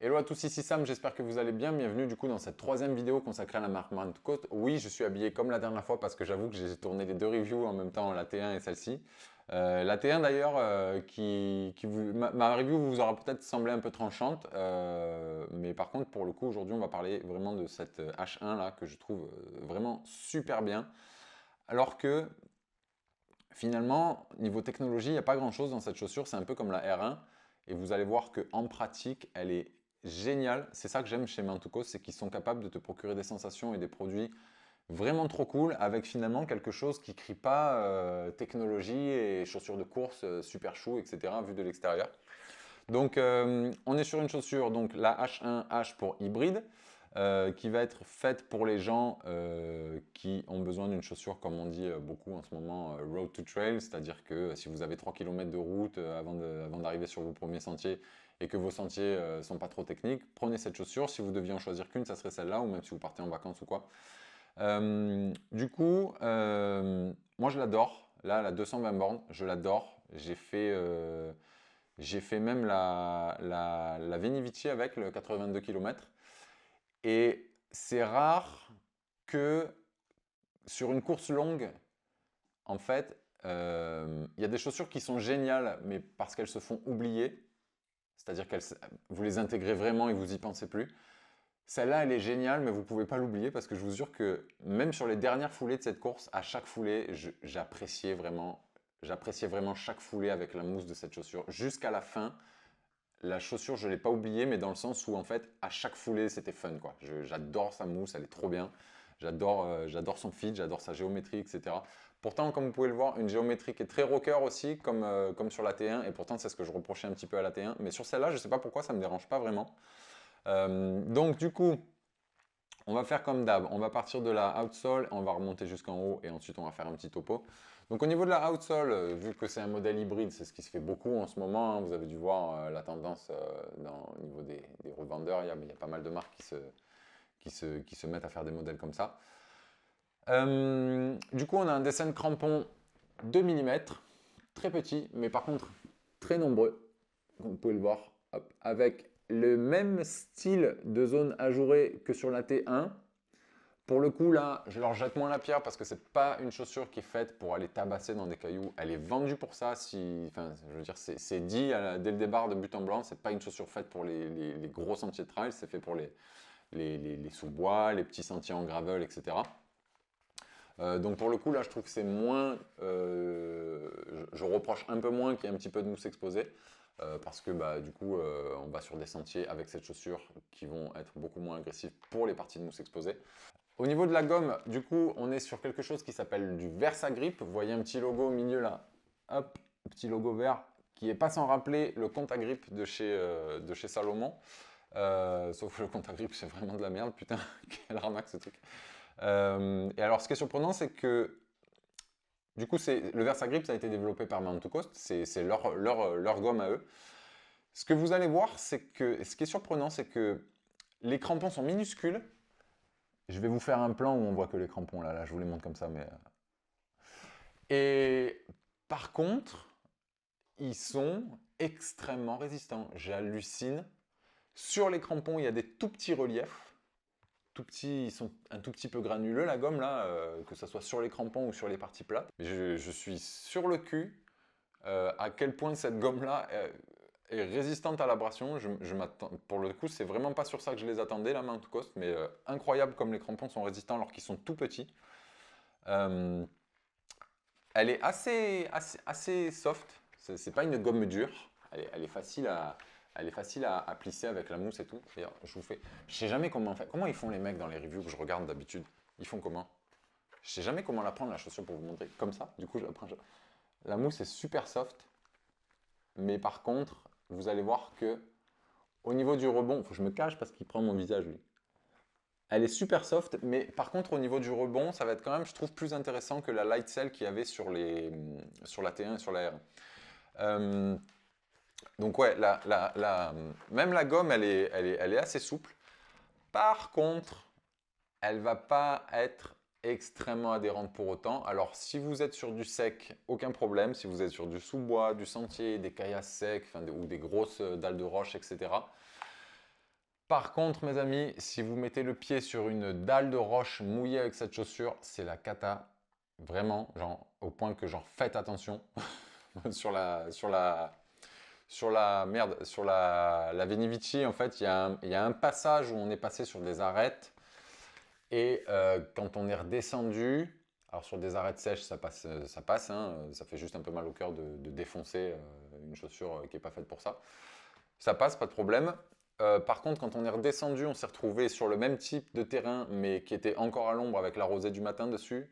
Hello à tous, ici Sam, j'espère que vous allez bien. Bienvenue du coup dans cette troisième vidéo consacrée à la marque Mount Coast. Oui, je suis habillé comme la dernière fois parce que j'avoue que j'ai tourné les deux reviews en même temps, la T1 et celle-ci. La T1 d'ailleurs, ma review vous aura peut-être semblé un peu tranchante, mais par contre pour le coup aujourd'hui on va parler vraiment de cette H1 là que je trouve vraiment super bien. Alors que finalement, niveau technologie, il n'y a pas grand-chose dans cette chaussure, c'est un peu comme la R1. Et vous allez voir qu'en pratique, elle est géniale. C'est ça que j'aime chez Mantuco, c'est qu'ils sont capables de te procurer des sensations et des produits vraiment trop cool, avec finalement quelque chose qui ne crie pas technologie et chaussures de course super chou, etc. vu de l'extérieur. Donc, on est sur une chaussure, donc la H1H pour hybride, qui va être faite pour les gens qui ont besoin d'une chaussure, comme on dit beaucoup en ce moment, road to trail, c'est-à-dire que si vous avez 3 km de route avant d'arriver sur vos premiers sentiers et que vos sentiers ne sont pas trop techniques, prenez cette chaussure. Si vous deviez en choisir qu'une, ça serait celle-là, ou même si vous partez en vacances ou quoi. Moi je l'adore. Là, la 220 bornes, je l'adore. J'ai fait même la Veni Vici avec le 82 km. Et c'est rare que sur une course longue, en fait, il y a des chaussures qui sont géniales, mais parce qu'elles se font oublier. C'est-à-dire que vous les intégrez vraiment et vous y pensez plus. Celle-là, elle est géniale, mais vous ne pouvez pas l'oublier parce que je vous jure que même sur les dernières foulées de cette course, à chaque foulée, j'appréciais vraiment chaque foulée avec la mousse de cette chaussure. Jusqu'à la fin, la chaussure, je ne l'ai pas oubliée, mais dans le sens où en fait, à chaque foulée, c'était fun, quoi. J'adore sa mousse, elle est trop bien. J'adore son fit, j'adore sa géométrie, etc. Pourtant, comme vous pouvez le voir, une géométrie qui est très rocker aussi, comme sur la T1, et pourtant c'est ce que je reprochais un petit peu à la T1. Mais sur celle-là, je ne sais pas pourquoi, ça ne me dérange pas vraiment. Donc du coup, on va faire comme d'hab, on va partir de la outsole, on va remonter jusqu'en haut et ensuite on va faire un petit topo. Donc au niveau de la outsole, vu que c'est un modèle hybride, c'est ce qui se fait beaucoup en ce moment, hein, vous avez dû voir la tendance au niveau des revendeurs, il y a pas mal de marques qui se mettent à faire des modèles comme ça. Du coup on a un dessin de crampon 2 mm, très petit, mais par contre très nombreux, comme vous pouvez le voir, hop, avec le même style de zone ajourée que sur la T1. Pour le coup, là, je leur jette moins la pierre parce que c'est pas une chaussure qui est faite pour aller tabasser dans des cailloux. Elle est vendue pour ça. Enfin, je veux dire, c'est dit dès le départ de but en blanc. C'est pas une chaussure faite pour les gros sentiers de trail. C'est fait pour les sous-bois, les petits sentiers en gravel, etc. Donc pour le coup, là, je trouve que c'est moins. Je reproche un peu moins qu'il y ait un petit peu de mousse exposée. Parce que bah, du coup, on va sur des sentiers avec cette chaussure qui vont être beaucoup moins agressifs pour les parties de mousse exposées. Au niveau de la gomme, du coup, on est sur quelque chose qui s'appelle du Versagrip. Vous voyez un petit logo au milieu là, hop, petit logo vert, qui est pas sans rappeler le Contagrip de chez Salomon. Sauf que le Contagrip, c'est vraiment de la merde, putain, quelle arnaque ce truc. Et alors, ce qui est surprenant, c'est que du coup, le Versagrip, ça a été développé par Mount Coast, c'est leur gomme à eux. Ce que vous allez voir, c'est que ce qui est surprenant, c'est que les crampons sont minuscules. Je vais vous faire un plan où on voit que les crampons, là je vous les montre comme ça. Et par contre, ils sont extrêmement résistants. J'hallucine. Sur les crampons, il y a des tout petits reliefs. Tout petits, ils sont un tout petit peu granuleux, la gomme, là, que ce soit sur les crampons ou sur les parties plates. Je suis sur le cul à quel point cette gomme-là est résistante à l'abrasion. Pour le coup, c'est vraiment pas sur ça que je les attendais, la Mount Coast, mais incroyable comme les crampons sont résistants alors qu'ils sont tout petits. Euh, Elle est assez soft. C'est pas une gomme dure. Elle est facile à plisser avec la mousse et tout. D'ailleurs, je sais jamais comment ils font les mecs dans les reviews que je regarde d'habitude. Ils font comment? Je sais jamais comment la prendre la chaussure pour vous montrer. Comme ça, du coup, je la prends. La mousse est super soft, mais par contre, vous allez voir que au niveau du rebond, il faut que je me cache parce qu'il prend mon visage lui. Elle est super soft, mais par contre au niveau du rebond, ça va être quand même, je trouve, plus intéressant que la light cell qu'il y avait sur la T1 et sur la R1. Donc ouais, même la gomme, elle est assez souple. Par contre, elle va pas être extrêmement adhérente pour autant. Alors si vous êtes sur du sec, aucun problème. Si vous êtes sur du sous-bois, du sentier, des caillasses secs, ou des grosses dalles de roche, etc. Par contre, mes amis, si vous mettez le pied sur une dalle de roche mouillée avec cette chaussure, c'est la cata. Vraiment, genre, au point que genre faites attention sur la Veni Vici. En fait, il y a un passage où on est passé sur des arêtes et quand on est redescendu, alors sur des arêtes sèches, ça passe, hein, ça fait juste un peu mal au cœur de défoncer une chaussure qui n'est pas faite pour ça. Ça passe, pas de problème. Par contre, quand on est redescendu, on s'est retrouvé sur le même type de terrain, mais qui était encore à l'ombre avec la rosée du matin dessus.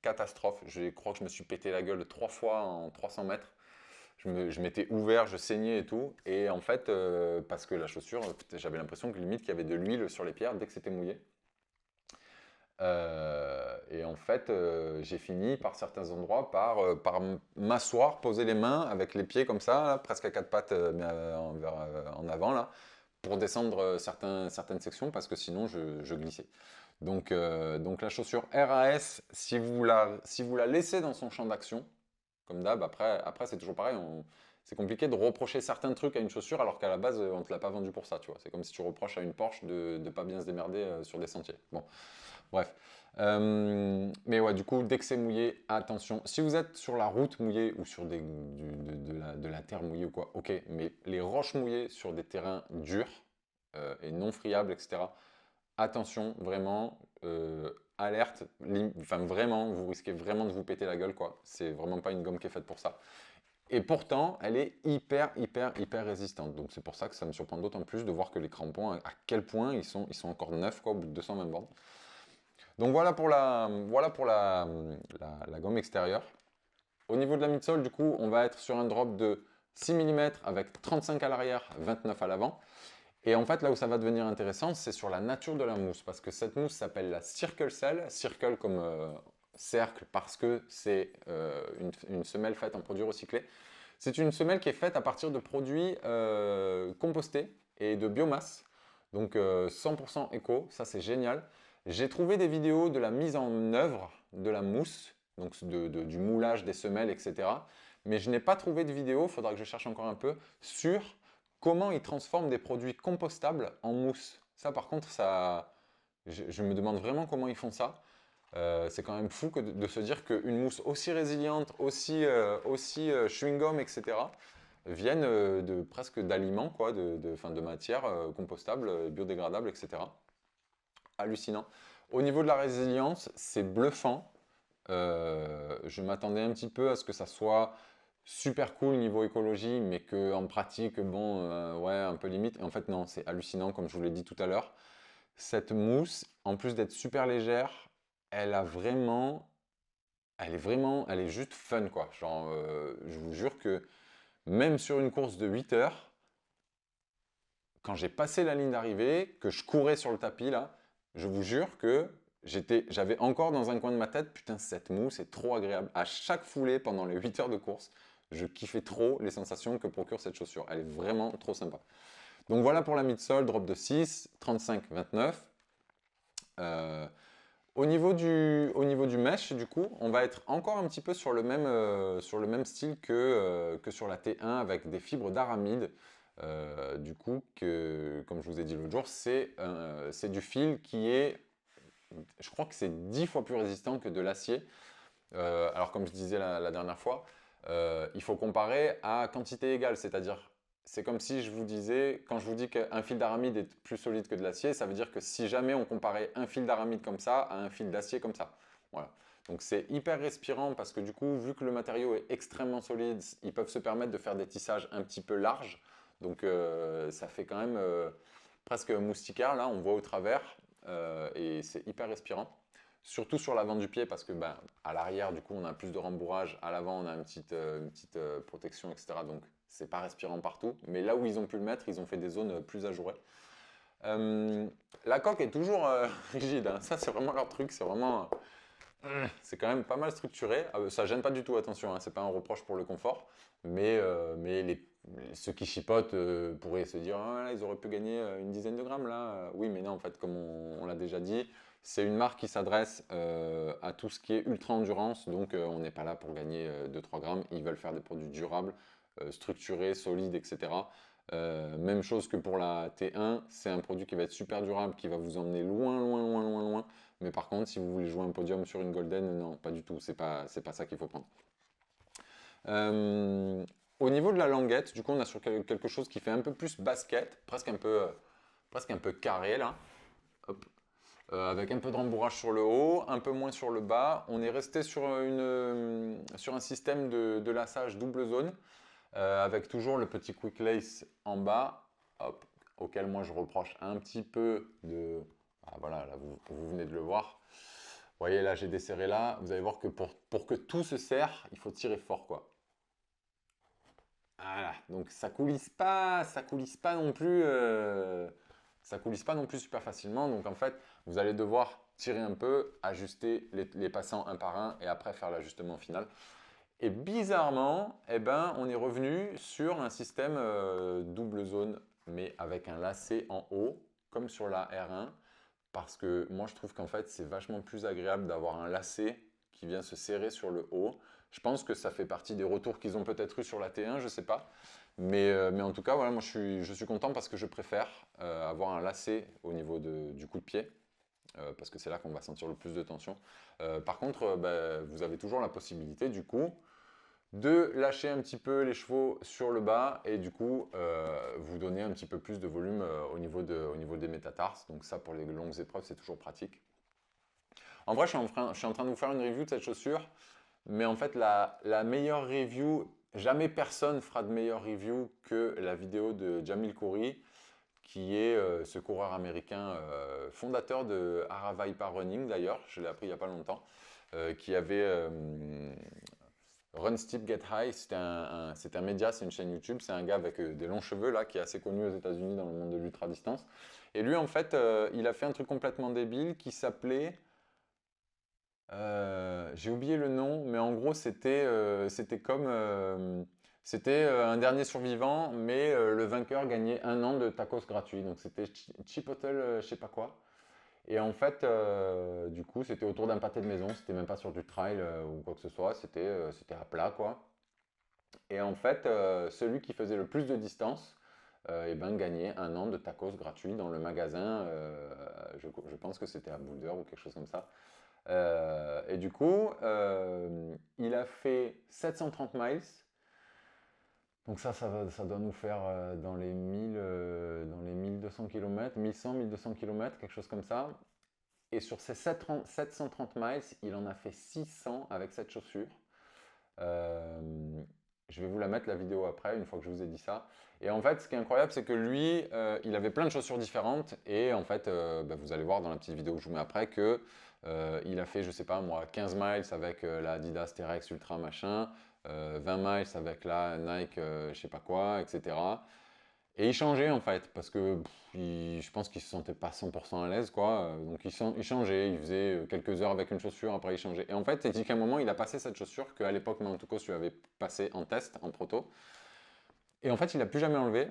Catastrophe. Je crois que je me suis pété la gueule 3 fois en 300 mètres. Je m'étais ouvert, je saignais et tout. Et en fait, parce que la chaussure, j'avais l'impression que limite qu'il y avait de l'huile sur les pierres dès que c'était mouillé. Et en fait, j'ai fini par certains endroits par m'asseoir, poser les mains avec les pieds comme ça, là, presque à quatre pattes en avant, là, pour descendre certaines sections parce que sinon je glissais. Donc la chaussure RAS, si vous la laissez dans son champ d'action, comme d'hab, après c'est toujours pareil, c'est compliqué de reprocher certains trucs à une chaussure alors qu'à la base on ne te l'a pas vendu pour ça, tu vois. C'est comme si tu reproches à une Porsche de ne pas bien se démerder sur des sentiers. Bon, bref. Mais ouais, du coup, dès que c'est mouillé, attention. Si vous êtes sur la route mouillée ou sur de la terre mouillée ou quoi, ok. Mais les roches mouillées sur des terrains durs et non friables, etc. Attention, vraiment, alerte. Enfin, vraiment, vous risquez vraiment de vous péter la gueule, quoi. C'est vraiment pas une gomme qui est faite pour ça. Et pourtant, elle est hyper, hyper, hyper résistante. Donc c'est pour ça que ça me surprend d'autant plus de voir que les crampons, à quel point ils sont encore neufs, quoi, au bout de 220 bornes. Donc voilà pour la gomme extérieure. Au niveau de la midsole, du coup, on va être sur un drop de 6 mm avec 35 à l'arrière, 29 à l'avant. Et en fait, là où ça va devenir intéressant, c'est sur la nature de la mousse. Parce que cette mousse s'appelle la Circle Cell. Circle comme cercle parce que c'est une semelle faite en produits recyclés. C'est une semelle qui est faite à partir de produits compostés et de biomasse. Donc 100% éco, ça c'est génial. J'ai trouvé des vidéos de la mise en œuvre de la mousse, donc du moulage des semelles, etc. Mais je n'ai pas trouvé de vidéo, il faudra que je cherche encore un peu, sur comment ils transforment des produits compostables en mousse. Ça par contre, je me demande vraiment comment ils font ça. C'est quand même fou de se dire qu'une mousse aussi résiliente, aussi chewing-gum, etc., viennent presque d'aliments, quoi, de matières compostables, biodégradables, etc. Hallucinant. Au niveau de la résilience, c'est bluffant. Je m'attendais un petit peu à ce que ça soit super cool niveau écologie, mais qu'en pratique, bon, ouais, un peu limite. Et en fait, non, c'est hallucinant, comme je vous l'ai dit tout à l'heure. Cette mousse, en plus d'être super légère, elle a vraiment, elle est juste fun, quoi. Genre, je vous jure que même sur une course de 8 heures, quand j'ai passé la ligne d'arrivée, que je courais sur le tapis là, je vous jure que j'avais encore dans un coin de ma tête, putain, cette mousse est trop agréable. À chaque foulée pendant les 8 heures de course, je kiffais trop les sensations que procure cette chaussure. Elle est vraiment trop sympa. Donc voilà pour la midsole, drop de 6, 35, 29. Au niveau du mesh, du coup, on va être encore un petit peu sur le même style que sur la T1 avec des fibres d'aramide. Du coup, comme je vous ai dit l'autre jour, c'est du fil qui est, je crois que c'est 10 fois plus résistant que de l'acier. Alors comme je disais la dernière fois, il faut comparer à quantité égale, c'est-à-dire c'est comme si je vous disais, quand je vous dis qu'un fil d'aramide est plus solide que de l'acier, ça veut dire que si jamais on comparait un fil d'aramide comme ça à un fil d'acier comme ça. Voilà. Donc c'est hyper respirant parce que du coup, vu que le matériau est extrêmement solide, ils peuvent se permettre de faire des tissages un petit peu larges. Donc ça fait quand même presque moustiquaire, là, on voit au travers et c'est hyper respirant. Surtout sur l'avant du pied parce que ben, à l'arrière, du coup, on a plus de rembourrage. À l'avant, on a une petite protection, etc. Donc, c'est pas respirant partout. Mais là où ils ont pu le mettre, ils ont fait des zones plus ajourées. La coque est toujours rigide, hein. Ça, c'est vraiment leur truc. C'est quand même pas mal structuré. Ça gêne pas du tout, attention, hein. C'est pas un reproche pour le confort. Mais ceux qui chipotent pourraient se dire ah, là, ils auraient pu gagner une dizaine de grammes là. Oui, mais non, en fait, comme on l'a déjà dit, c'est une marque qui s'adresse à tout ce qui est ultra endurance. Donc, on n'est pas là pour gagner 2-3 grammes. Ils veulent faire des produits durables, structurés, solides, etc. Même chose que pour la T1, c'est un produit qui va être super durable, qui va vous emmener loin, loin, loin, loin, loin. Mais par contre, si vous voulez jouer un podium sur une Golden, non, pas du tout. C'est pas ça qu'il faut prendre. Euh, Au niveau de la languette, du coup, on a sur quelque chose qui fait un peu plus basket, presque un peu carré là. Hop. Avec un peu de rembourrage sur le haut, un peu moins sur le bas. On est resté sur un système de laçage double zone, avec toujours le petit quick lace en bas, hop, auquel moi je reproche un petit peu de... Ah, voilà, là vous venez de le voir. Vous voyez, là j'ai desserré là. Vous allez voir que pour que tout se serre, il faut tirer fort, quoi. Voilà, donc ça coulisse pas non plus, ça coulisse pas non plus super facilement. Donc en fait, vous allez devoir tirer un peu, ajuster les passants un par un et après faire l'ajustement final. Et bizarrement, eh ben, on est revenu sur un système double zone, mais avec un lacet en haut, comme sur la R1, parce que moi je trouve qu'en fait c'est vachement plus agréable d'avoir un lacet qui vient se serrer sur le haut. Je pense que ça fait partie des retours qu'ils ont peut-être eu sur la T1, je sais pas. Mais en tout cas, voilà, moi je suis content parce que je préfère avoir un lacet au niveau du coup de pied. Parce que c'est là qu'on va sentir le plus de tension. Par contre, bah, vous avez toujours la possibilité du coup de lâcher un petit peu les chevaux sur le bas et du coup vous donner un petit peu plus de volume au niveau des métatarses. Donc ça pour les longues épreuves c'est toujours pratique. En vrai je suis en train de vous faire une review de cette chaussure, mais en fait la meilleure review, jamais personne fera de meilleure review que la vidéo de Jamil Khoury, qui est ce coureur américain fondateur de Aravaipa Running d'ailleurs, je l'ai appris il n'y a pas longtemps, qui avait Run Steep Get High, c'est un média, c'est une chaîne YouTube, c'est un gars avec des longs cheveux là, qui est assez connu aux États-Unis dans le monde de l'ultra-distance. Et lui, en fait, il a fait un truc complètement débile qui s'appelait, j'ai oublié le nom, mais en gros, c'était un dernier survivant, mais le vainqueur gagnait un an de tacos gratuit. Donc c'était Chipotle, je sais pas quoi. Et en fait, du coup, c'était autour d'un pâté de maison, c'était même pas sur du trail ou quoi que ce soit, c'était à plat quoi. Et en fait, celui qui faisait le plus de distance, eh ben, gagnait un an de tacos gratuit dans le magasin, je pense que c'était à Boulder ou quelque chose comme ça. Et du coup, il a fait 730 miles. Donc ça doit nous faire dans les 1200 km, 1100, 1200 km, quelque chose comme ça. Et sur ces 730 miles, il en a fait 600 avec cette chaussure. Euh, je vais vous la mettre la vidéo après, une fois que je vous ai dit ça. Et en fait, ce qui est incroyable, c'est que lui, il avait plein de chaussures différentes. Et en fait, bah, vous allez voir dans la petite vidéo que je vous mets après que il a fait, je sais pas moi, 15 miles avec la Adidas T-Rex Ultra machin, 20 miles avec la Nike je sais pas quoi, etc. Et il changeait en fait, parce que je pense qu'il se sentait pas 100% à l'aise, quoi. Donc il changeait, il faisait quelques heures avec une chaussure, après il changeait. Et en fait, il dit qu'à un moment, il a passé cette chaussure qu'à l'époque, Mantucos lui avait passé en test, en proto. Et en fait, il n'a plus jamais enlevé.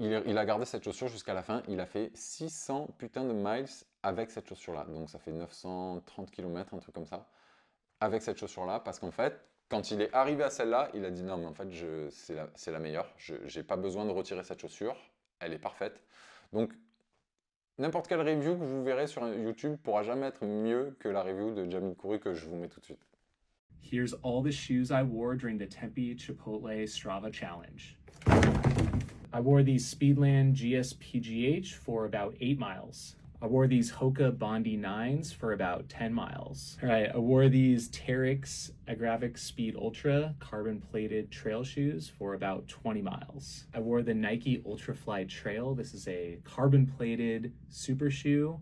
Il a gardé cette chaussure jusqu'à la fin. Il a fait 600 putains de miles avec cette chaussure-là. Donc ça fait 930 km, un truc comme ça, avec cette chaussure-là, parce qu'en fait, quand il est arrivé à celle-là, il a dit non, mais en fait, c'est la meilleure. Je n'ai pas besoin de retirer cette chaussure. Elle est parfaite. Donc, n'importe quelle review que vous verrez sur YouTube pourra jamais être mieux que la review de Jamil Khoury que je vous mets tout de suite. Here's all the shoes I wore during the Tempe Chipotle Strava Challenge. I wore these Speedland GSPGH for about 8 miles. I wore these Hoka Bondi 9s for about 10 miles. All right, I wore these Teryx Agravic Speed Ultra carbon plated trail shoes for about 20 miles. I wore the Nike Ultrafly Trail. This is a carbon plated super shoe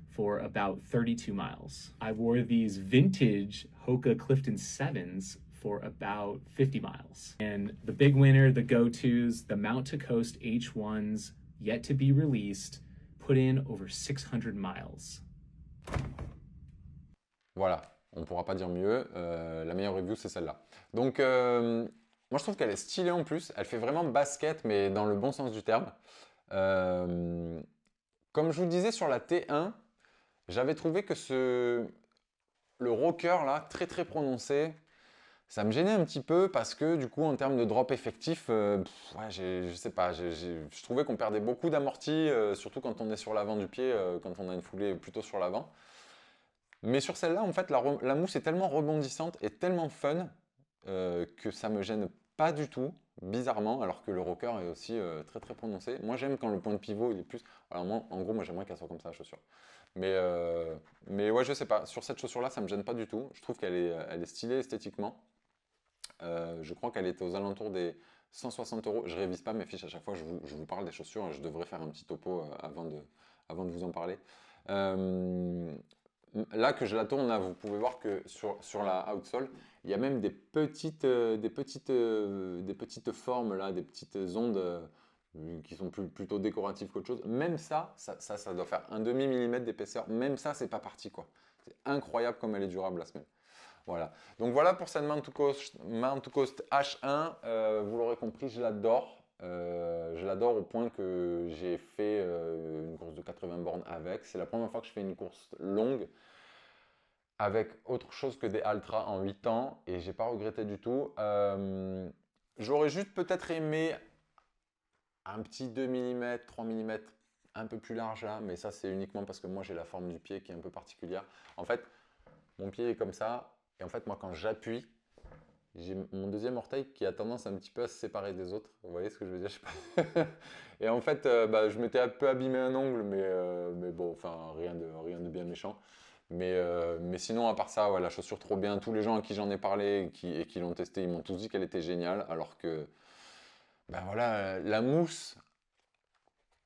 for about 32 miles. I wore these vintage Hoka Clifton 7s for about 50 miles. And the big winner, the go-tos, the Mount to Coast H1s, yet to be released, put in over 600 miles. Voilà, on ne pourra pas dire mieux. La meilleure review, c'est celle-là. Donc, moi, je trouve qu'elle est stylée en plus. Elle fait vraiment basket, mais dans le bon sens du terme. Comme je vous disais sur la T1, j'avais trouvé que le rocker, là, très très prononcé, Ça me gênait un petit peu parce que du coup, en termes de drop effectif, ouais, je sais pas, je trouvais qu'on perdait beaucoup d'amorti, surtout quand on est sur l'avant du pied, quand on a une foulée plutôt sur l'avant. Mais sur celle-là, en fait, la mousse est tellement rebondissante et tellement fun que ça me gêne pas du tout, bizarrement, alors que le rocker est aussi très très prononcé. Moi, j'aime quand le point de pivot il est plus. Alors, moi, en gros, moi j'aimerais qu'elle soit comme ça, la chaussure. Mais, euh, mais ouais, je sais pas. Sur cette chaussure-là, ça me gêne pas du tout. Je trouve elle est stylée esthétiquement. Je crois qu'elle était aux alentours des 160 euros. Je révise pas mes fiches à chaque fois, je vous parle des chaussures. Je devrais faire un petit topo avant de vous en parler. Euh, Là que je la tourne, là, vous pouvez voir que sur la outsole, il y a même des petites formes, là, des petites ondes qui sont plutôt décoratives qu'autre chose. Même ça doit faire un demi-millimètre d'épaisseur. Même ça, c'est pas parti, quoi. C'est incroyable comme elle est durable la semelle. Voilà. Donc voilà pour cette Mount to Coast H1. Vous l'aurez compris, je l'adore. Je l'adore au point que j'ai fait une course de 80 bornes avec. C'est la première fois que je fais une course longue avec autre chose que des Altra en 8 ans et j'ai pas regretté du tout. J'aurais juste peut-être aimé un petit 2 mm, 3 mm un peu plus large là, mais ça c'est uniquement parce que moi j'ai la forme du pied qui est un peu particulière. En fait, mon pied est comme ça et en fait moi quand j'appuie, j'ai mon deuxième orteil qui a tendance un petit peu à se séparer des autres. Vous voyez ce que je veux dire? Je sais pas. Et en fait, bah, je m'étais un peu abîmé un ongle, mais bon, enfin, rien de bien méchant. Mais sinon, à part ça, ouais, la chaussure trop bien. Tous les gens à qui j'en ai parlé et qui l'ont testé, ils m'ont tous dit qu'elle était géniale. Alors que, ben voilà, la mousse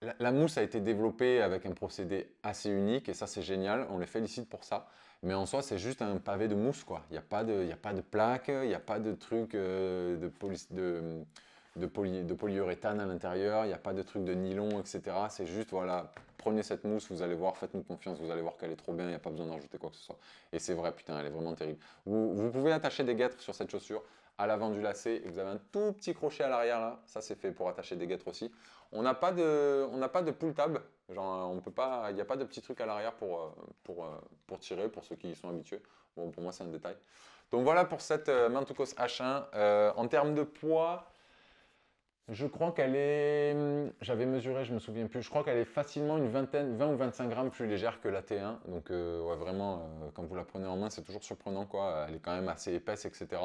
a été développée avec un procédé assez unique et ça, c'est génial. On les félicite pour ça. Mais en soi, c'est juste un pavé de mousse, quoi. Il y a pas de plaque, il n'y a pas de truc de polyuréthane à l'intérieur, il n'y a pas de truc de nylon, etc. C'est juste, voilà, prenez cette mousse, vous allez voir, faites-nous confiance, vous allez voir qu'elle est trop bien, il n'y a pas besoin d'en rajouter quoi que ce soit. Et c'est vrai, putain, elle est vraiment terrible. Vous pouvez attacher des guêtres sur cette chaussure à l'avant du lacet et vous avez un tout petit crochet à l'arrière là, ça c'est fait pour attacher des guêtres aussi. On n'a pas de pull tab, genre on peut pas, il n'y a pas de petit truc à l'arrière pour tirer, pour ceux qui y sont habitués. Bon, pour moi c'est un détail. Donc voilà pour cette Mantukos H1. En termes de poids, je crois qu'elle est, j'avais mesuré, je me souviens plus, je crois qu'elle est facilement une vingtaine, 20 ou 25 grammes plus légère que la T1. Donc ouais, vraiment, quand vous la prenez en main, c'est toujours surprenant quoi. Elle est quand même assez épaisse, etc.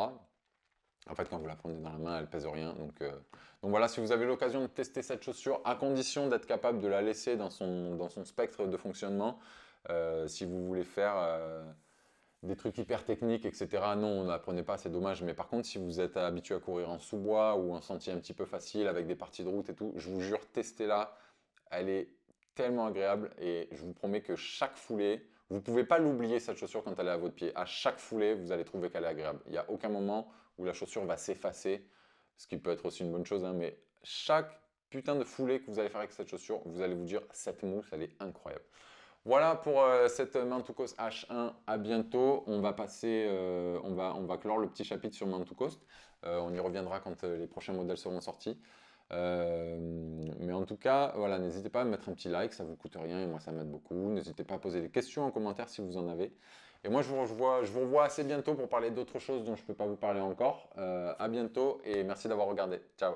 En fait, quand vous la prenez dans la main, elle pèse rien. Donc voilà, si vous avez l'occasion de tester cette chaussure, à condition d'être capable de la laisser dans son spectre de fonctionnement, si vous voulez faire des trucs hyper techniques, etc., non, on n'apprenait pas, c'est dommage. Mais par contre, si vous êtes habitué à courir en sous-bois ou en sentier un petit peu facile avec des parties de route et tout, je vous jure, testez-la. Elle est tellement agréable et je vous promets que chaque foulée, vous ne pouvez pas l'oublier cette chaussure quand elle est à votre pied. À chaque foulée, vous allez trouver qu'elle est agréable. Il n'y a aucun moment où la chaussure va s'effacer, ce qui peut être aussi une bonne chose, hein, mais chaque putain de foulée que vous allez faire avec cette chaussure, vous allez vous dire, cette mousse, elle est incroyable. Voilà pour cette Mount to Coast H1. À bientôt. On va passer, on va clore le petit chapitre sur Mount to Coast. On y reviendra quand les prochains modèles seront sortis. Mais en tout cas, voilà, n'hésitez pas à mettre un petit like, ça vous coûte rien et moi ça m'aide beaucoup. N'hésitez pas à poser des questions en commentaire si vous en avez. Et moi je vous revois assez bientôt pour parler d'autres choses dont je ne peux pas vous parler encore. À bientôt et merci d'avoir regardé. Ciao.